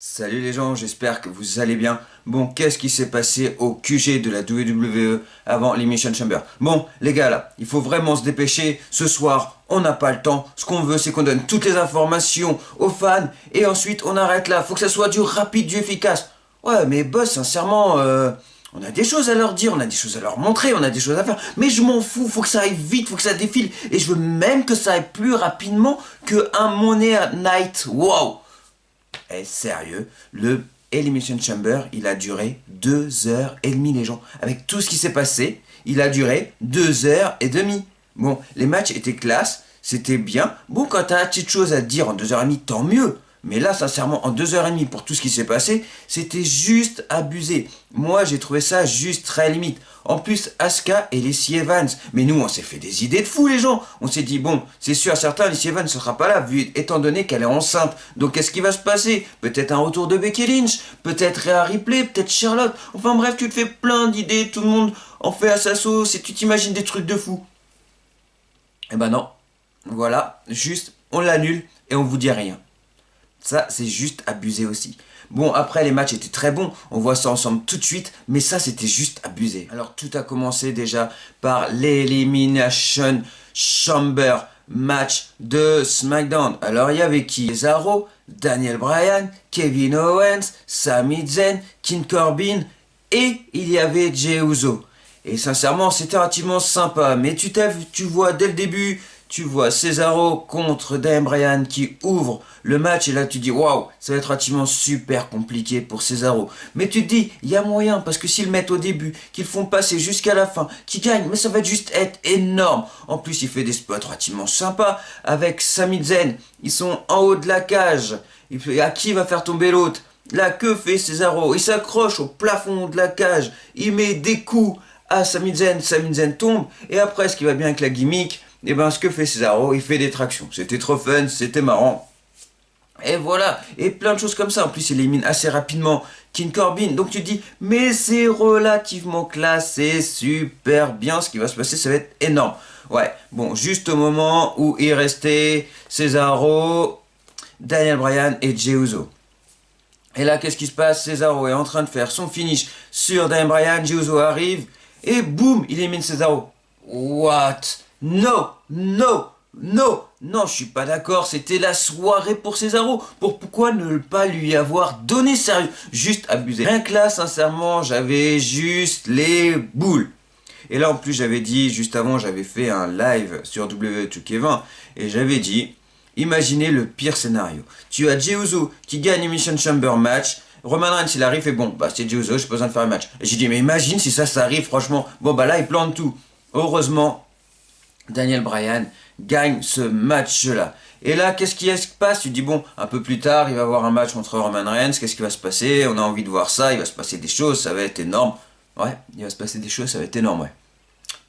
Salut les gens, j'espère que vous allez bien. Bon, qu'est-ce qui s'est passé au QG de la WWE avant l'Elimination Chamber? Bon, les gars là, il faut vraiment se dépêcher. Ce soir, on n'a pas le temps. Ce qu'on veut, c'est qu'on donne toutes les informations aux fans et ensuite on arrête là. Faut que ça soit du rapide, du efficace. Ouais, mais boss, sincèrement, on a des choses à leur dire, on a des choses à leur montrer, on a des choses à faire. Mais je m'en fous, faut que ça aille vite, faut que ça défile. Et je veux même que ça aille plus rapidement que un Money Night. Wow! Eh, sérieux, le Elimination Chamber, il a duré 2h30, les gens. Avec tout ce qui s'est passé, il a duré 2h30. Bon, les matchs étaient classe, c'était bien. Bon, quand t'as une petite chose à dire en 2h30, tant mieux. Mais là, sincèrement, en 2h30, pour tout ce qui s'est passé, c'était juste abusé. Moi, j'ai trouvé ça juste très limite. En plus, Asuka et Lacey Evans. Mais nous, on s'est fait des idées de fous, les gens. On s'est dit, bon, c'est sûr, certain, Lacey Evans ne sera pas là, étant donné qu'elle est enceinte. Donc, qu'est-ce qui va se passer? Peut-être un retour de Becky Lynch, peut-être Rhea Ripley, peut-être Charlotte. Enfin bref, tu te fais plein d'idées, tout le monde en fait à sa sauce et tu t'imagines des trucs de fou. Eh ben non. Voilà, juste, on l'annule et on vous dit rien. Ça, c'est juste abusé aussi. Bon, après, les matchs étaient très bons. On voit ça ensemble tout de suite. Mais ça, c'était juste abusé. Alors, tout a commencé déjà par l'Elimination Chamber match de SmackDown. Alors, il y avait qui? Cesaro, Daniel Bryan, Kevin Owens, Sami Zayn, King Corbin et il y avait Jey Uso. Et sincèrement, c'était relativement sympa. Mais tu vois dès le début, tu vois Cesaro contre Daniel Bryan qui ouvre le match. Et là, tu dis, waouh, ça va être relativement super compliqué pour Cesaro. Mais tu te dis, il y a moyen, parce que s'ils le mettent au début, qu'ils font passer jusqu'à la fin, qu'ils gagnent, mais ça va juste être énorme. En plus, il fait des spots relativement sympas avec Sami Zayn. Ils sont en haut de la cage. À qui va faire tomber l'autre? Là, que fait Cesaro? Il s'accroche au plafond de la cage. Il met des coups à Sami Zayn tombe, et après, ce qui va bien avec la gimmick, et ben ce que fait Cesaro, il fait des tractions. C'était trop fun, c'était marrant. Et voilà, et plein de choses comme ça. En plus, il élimine assez rapidement King Corbin. Donc tu te dis, mais c'est relativement classe, c'est super bien. Ce qui va se passer, ça va être énorme. Ouais, bon, juste au moment où il restait Cesaro, Daniel Bryan et Jey Uso. Et là, qu'est-ce qui se passe? Cesaro est en train de faire son finish sur Daniel Bryan, Jey Uso arrive, et boum, il élimine Cesaro. What? No, no, no, non, je suis pas d'accord, c'était la soirée pour Cesaro. Pourquoi ne pas lui avoir donné sérieux? Juste abusé. Rien que là, sincèrement, j'avais juste les boules. Et là, en plus, j'avais dit, juste avant, j'avais fait un live sur WWE2K20, et j'avais dit, imaginez le pire scénario. Tu as Jey Uso qui gagne Elimination Chamber match, Roman Reigns il arrive et bon, bah c'est Jey Uso, j'ai pas besoin de faire un match. Et j'ai dit, mais imagine si ça arrive, franchement. Bon, bah là, il plante tout. Heureusement, Daniel Bryan gagne ce match-là. Et là, qu'est-ce qui se passe? Tu dis, bon, un peu plus tard, il va y avoir un match contre Roman Reigns, qu'est-ce qui va se passer? On a envie de voir ça, il va se passer des choses, ça va être énorme. Ouais, il va se passer des choses, ça va être énorme, ouais.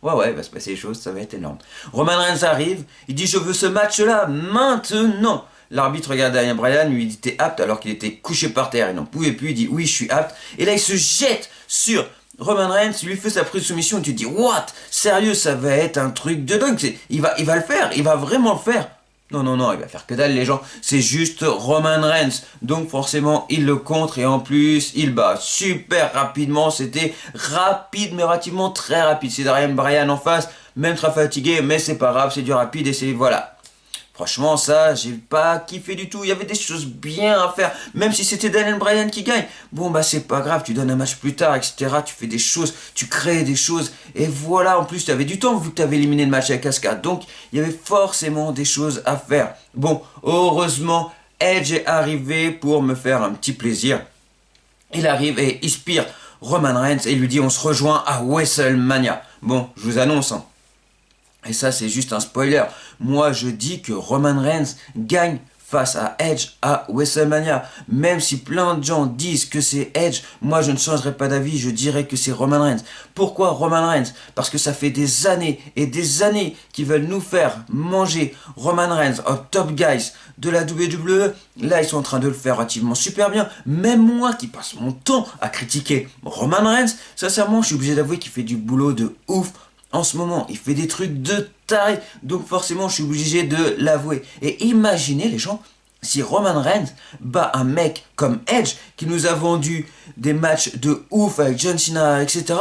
Ouais, il va se passer des choses, ça va être énorme. Roman Reigns arrive, il dit, je veux ce match-là maintenant. L'arbitre regarde Daniel Bryan, lui dit, t'es apte, alors qu'il était couché par terre, il n'en pouvait plus, il dit, oui, je suis apte. Et là, il se jette sur Roman Reigns, lui fait sa prise de soumission, et tu te dis, what? Sérieux, ça va être un truc de dingue. Il va le faire, il va vraiment le faire. Non, non, non, il va faire que dalle, les gens. C'est juste Roman Reigns. Donc, forcément, il le contre et en plus, il bat super rapidement. C'était rapide, mais relativement très rapide. C'est Daniel Bryan en face, même très fatigué, mais c'est pas grave, c'est du rapide et c'est voilà. Franchement, ça, j'ai pas kiffé du tout. Il y avait des choses bien à faire. Même si c'était Daniel Bryan qui gagne. Bon, bah, c'est pas grave. Tu donnes un match plus tard, etc. Tu fais des choses. Tu crées des choses. Et voilà. En plus, tu avais du temps vu que tu avais éliminé le match avec Asuka. Donc, il y avait forcément des choses à faire. Bon, heureusement, Edge est arrivé pour me faire un petit plaisir. Il arrive et inspire Roman Reigns et lui dit on se rejoint à WrestleMania. Bon, je vous annonce, hein. Et ça, c'est juste un spoiler. Moi, je dis que Roman Reigns gagne face à Edge à WrestleMania. Même si plein de gens disent que c'est Edge, moi, je ne changerai pas d'avis. Je dirais que c'est Roman Reigns. Pourquoi Roman Reigns? Parce que ça fait des années et des années qu'ils veulent nous faire manger Roman Reigns au top guys de la WWE. Là, ils sont en train de le faire relativement super bien. Même moi qui passe mon temps à critiquer Roman Reigns, sincèrement, je suis obligé d'avouer qu'il fait du boulot de ouf. En ce moment, il fait des trucs de taré, donc forcément je suis obligé de l'avouer. Et imaginez les gens, si Roman Reigns bat un mec comme Edge, qui nous a vendu des matchs de ouf avec John Cena, etc.,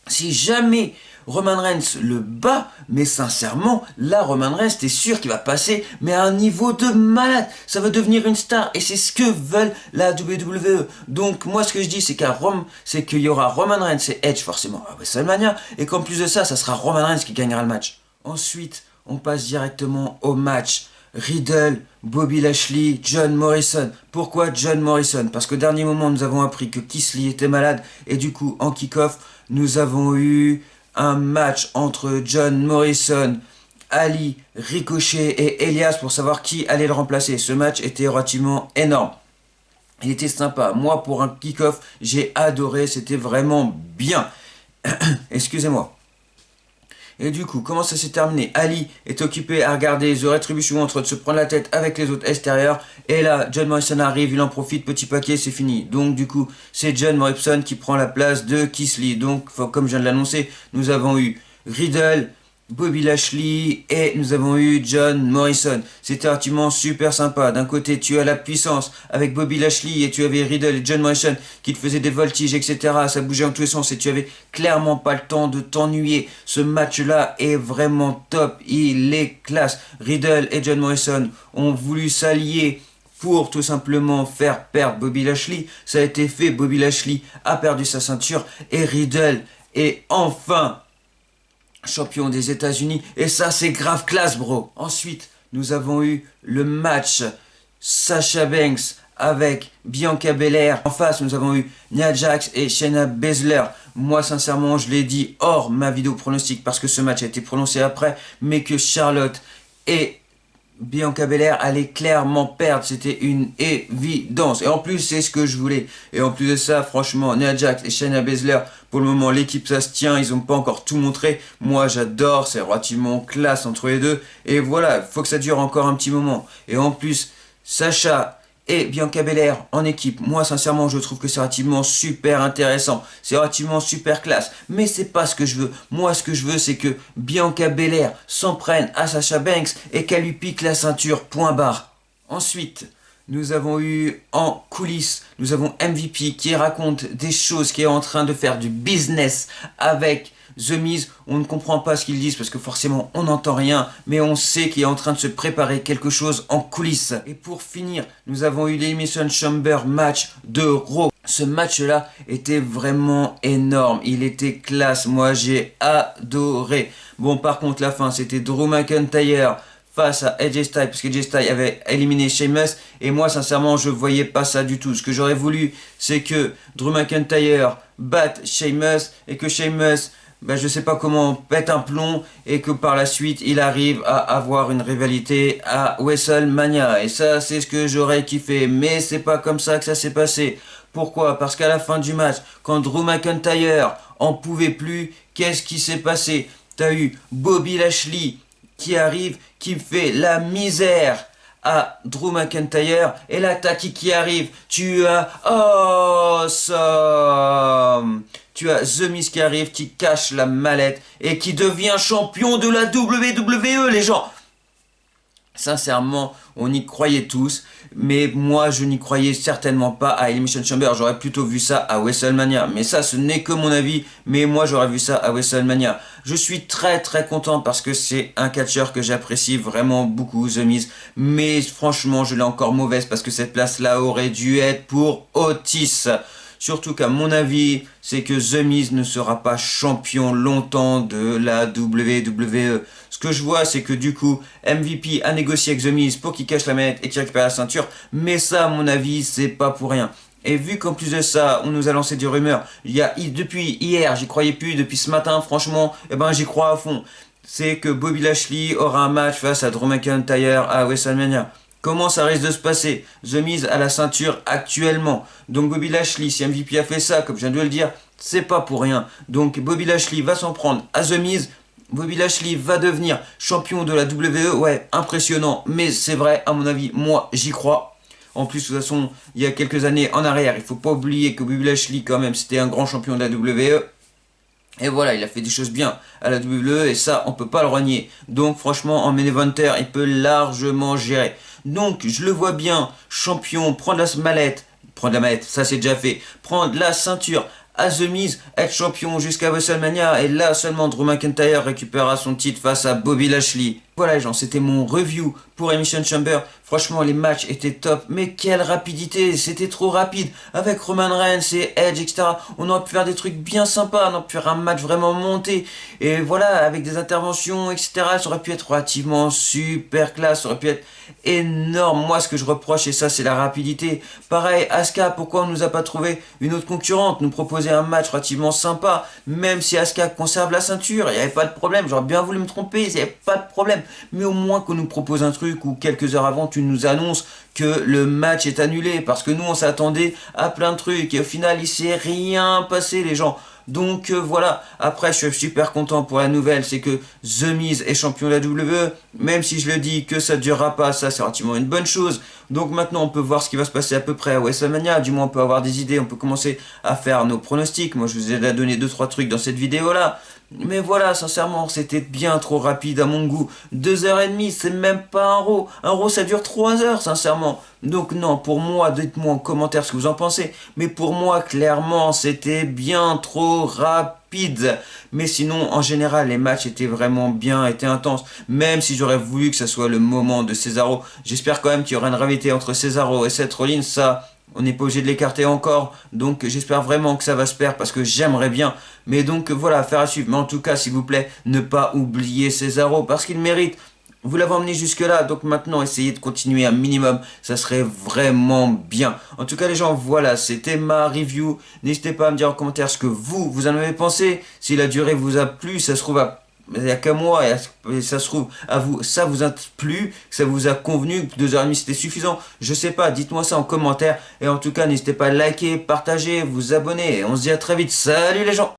si jamais Roman Reigns le bat, mais sincèrement, là, Roman Reigns, t'es sûr qu'il va passer, mais à un niveau de malade. Ça va devenir une star, et c'est ce que veulent la WWE. Donc, moi, ce que je dis, c'est qu'il y aura Roman Reigns et Edge, forcément, à WrestleMania, et qu'en plus de ça, ça sera Roman Reigns qui gagnera le match. Ensuite, on passe directement au match. Riddle, Bobby Lashley, John Morrison. Pourquoi John Morrison? Parce qu'au dernier moment, nous avons appris que Keith Lee était malade, et du coup, en kick-off, nous avons eu un match entre John Morrison, Ali, Ricochet et Elias pour savoir qui allait le remplacer. Ce match était relativement énorme. Il était sympa. Moi, pour un kick-off, j'ai adoré. C'était vraiment bien. Excusez-moi. Et du coup, comment ça s'est terminé? Ali est occupé à regarder The Retribution en train de se prendre la tête avec les autres extérieurs. Et là, John Morrison arrive, il en profite, petit paquet, c'est fini. Donc du coup, c'est John Morrison qui prend la place de Keith Lee. Donc, comme je viens de l'annoncer, nous avons eu Riddle, Bobby Lashley et nous avons eu John Morrison. C'était relativement super sympa. D'un côté, tu as la puissance avec Bobby Lashley et tu avais Riddle et John Morrison qui te faisaient des voltiges, etc. Ça bougeait en tous les sens et tu avais clairement pas le temps de t'ennuyer. Ce match-là est vraiment top. Il est classe. Riddle et John Morrison ont voulu s'allier pour tout simplement faire perdre Bobby Lashley. Ça a été fait. Bobby Lashley a perdu sa ceinture et Riddle est enfin champion des États-Unis, et ça c'est grave classe, bro. Ensuite, nous avons eu le match Sasha Banks avec Bianca Belair. En face, nous avons eu Nia Jax et Shayna Baszler. Moi, sincèrement, je l'ai dit hors ma vidéo pronostic parce que ce match a été prononcé après, mais que Charlotte et Bianca Belair allait clairement perdre, c'était une évidence. Et en plus, c'est ce que je voulais. Et en plus de ça, franchement, Nia Jax et Shayna Baszler, pour le moment, l'équipe ça se tient, ils n'ont pas encore tout montré. Moi, j'adore, c'est relativement classe entre les deux. Et voilà, il faut que ça dure encore un petit moment. Et en plus, Sasha et Bianca Belair en équipe, moi sincèrement je trouve que c'est relativement super intéressant, c'est relativement super classe, mais c'est pas ce que je veux. Moi ce que je veux c'est que Bianca Belair s'en prenne à Sasha Banks et qu'elle lui pique la ceinture, point barre. Ensuite, nous avons eu en coulisses, nous avons MVP qui raconte des choses, qui est en train de faire du business avec The Miz. On ne comprend pas ce qu'ils disent parce que forcément on n'entend rien, mais on sait qu'il est en train de se préparer quelque chose en coulisses. Et pour finir, nous avons eu l'Elimination Chamber match de Raw. Ce match-là était vraiment énorme, il était classe, moi j'ai adoré. Bon, par contre la fin c'était Drew McIntyre face à AJ Styles, parce que AJ Styles avait éliminé Sheamus, et moi sincèrement je voyais pas ça du tout. Ce que j'aurais voulu, c'est que Drew McIntyre batte Sheamus, et que Sheamus, je sais pas comment, pète un plomb, et que par la suite il arrive à avoir une rivalité à WrestleMania. Et ça c'est ce que j'aurais kiffé, mais c'est pas comme ça que ça s'est passé. Pourquoi? Parce qu'à la fin du match, quand Drew McIntyre en pouvait plus, qu'est-ce qui s'est passé? T'as eu Bobby Lashley qui arrive, qui fait la misère à Drew McIntyre, et là t'as qui arrive? Tu as Awesome, tu as The Miz qui arrive, qui cache la mallette et qui devient champion de la WWE, les gens. Sincèrement, on y croyait tous, mais moi je n'y croyais certainement pas à Elimination Chamber. J'aurais plutôt vu ça à WrestleMania, mais ça ce n'est que mon avis, mais moi j'aurais vu ça à WrestleMania. Je suis très content parce que c'est un catcheur que j'apprécie vraiment beaucoup, The Miz, mais franchement je l'ai encore mauvaise parce que cette place là aurait dû être pour Otis. Surtout qu'à mon avis, c'est que The Miz ne sera pas champion longtemps de la WWE. Ce que je vois, c'est que du coup, MVP a négocié avec The Miz pour qu'il cache la manette et qu'il récupère la ceinture. Mais ça, à mon avis, c'est pas pour rien. Et vu qu'en plus de ça, on nous a lancé des rumeurs, depuis hier, j'y croyais plus, depuis ce matin, franchement, j'y crois à fond. C'est que Bobby Lashley aura un match face à Drew McIntyre à WrestleMania. Comment ça risque de se passer? The Miz a la ceinture actuellement. Donc Bobby Lashley, si MVP a fait ça, comme je viens de le dire, c'est pas pour rien. Donc Bobby Lashley va s'en prendre à The Miz. Bobby Lashley va devenir champion de la WWE. Ouais, impressionnant. Mais c'est vrai, à mon avis, moi, j'y crois. En plus, de toute façon, il y a quelques années en arrière, il faut pas oublier que Bobby Lashley, quand même, c'était un grand champion de la WWE. Et voilà, il a fait des choses bien à la WWE et ça, on peut pas le renier. Donc franchement, en main eventer, il peut largement gérer. Donc je le vois bien, champion, prendre la mallette, ça c'est déjà fait, prendre la ceinture à The Miz, être champion jusqu'à WrestleMania, et là seulement Drew McIntyre récupérera son titre face à Bobby Lashley. Voilà les gens, c'était mon review pour Elimination Chamber. Franchement, les matchs étaient top, mais quelle rapidité, c'était trop rapide. Avec Roman Reigns et Edge, etc., on aurait pu faire des trucs bien sympas, on aurait pu faire un match vraiment monté. Et voilà, avec des interventions, etc., ça aurait pu être relativement super classe, ça aurait pu être énorme. Moi, ce que je reproche, et ça, c'est la rapidité. Pareil, Asuka, pourquoi on nous a pas trouvé une autre concurrente, nous proposer un match relativement sympa, même si Asuka conserve la ceinture, il n'y avait pas de problème, j'aurais bien voulu me tromper, il n'y avait pas de problème. Mais au moins qu'on nous propose un truc où quelques heures avant tu nous annonces que le match est annulé parce que nous on s'attendait à plein de trucs et au final il s'est rien passé les gens. Donc voilà, après je suis super content pour la nouvelle, c'est que The Miz est champion de la WWE, même si je le dis que ça ne durera pas, ça c'est relativement une bonne chose. Donc maintenant on peut voir ce qui va se passer à peu près à WrestleMania, du moins on peut avoir des idées, on peut commencer à faire nos pronostics. Moi je vous ai déjà donné 2-3 trucs dans cette vidéo là. Mais voilà, sincèrement, c'était bien trop rapide à mon goût. 2h30, c'est même pas un Raw. Un Raw, ça dure 3 heures, sincèrement. Donc non, pour moi, dites-moi en commentaire ce que vous en pensez. Mais pour moi, clairement, c'était bien trop rapide. Mais sinon, en général, les matchs étaient vraiment bien, étaient intenses. Même si j'aurais voulu que ce soit le moment de Cesaro. J'espère quand même qu'il y aura une rivalité entre Cesaro et Seth Rollins, ça... On n'est pas obligé de l'écarter encore, donc j'espère vraiment que ça va se faire parce que j'aimerais bien. Mais donc voilà, affaire à suivre. Mais en tout cas, s'il vous plaît, ne pas oublier Cesaro parce qu'il mérite. Vous l'avez emmené jusque là, donc maintenant essayez de continuer un minimum, ça serait vraiment bien. En tout cas les gens, voilà, c'était ma review. N'hésitez pas à me dire en commentaire ce que vous en avez pensé. Si la durée vous a plu, ça se trouve il n'y a qu'à moi, et ça se trouve, à vous, ça vous a plu, ça vous a convenu, 2h30 c'était suffisant, je sais pas, dites-moi ça en commentaire, et en tout cas, n'hésitez pas à liker, partager, vous abonner, et on se dit à très vite, salut les gens!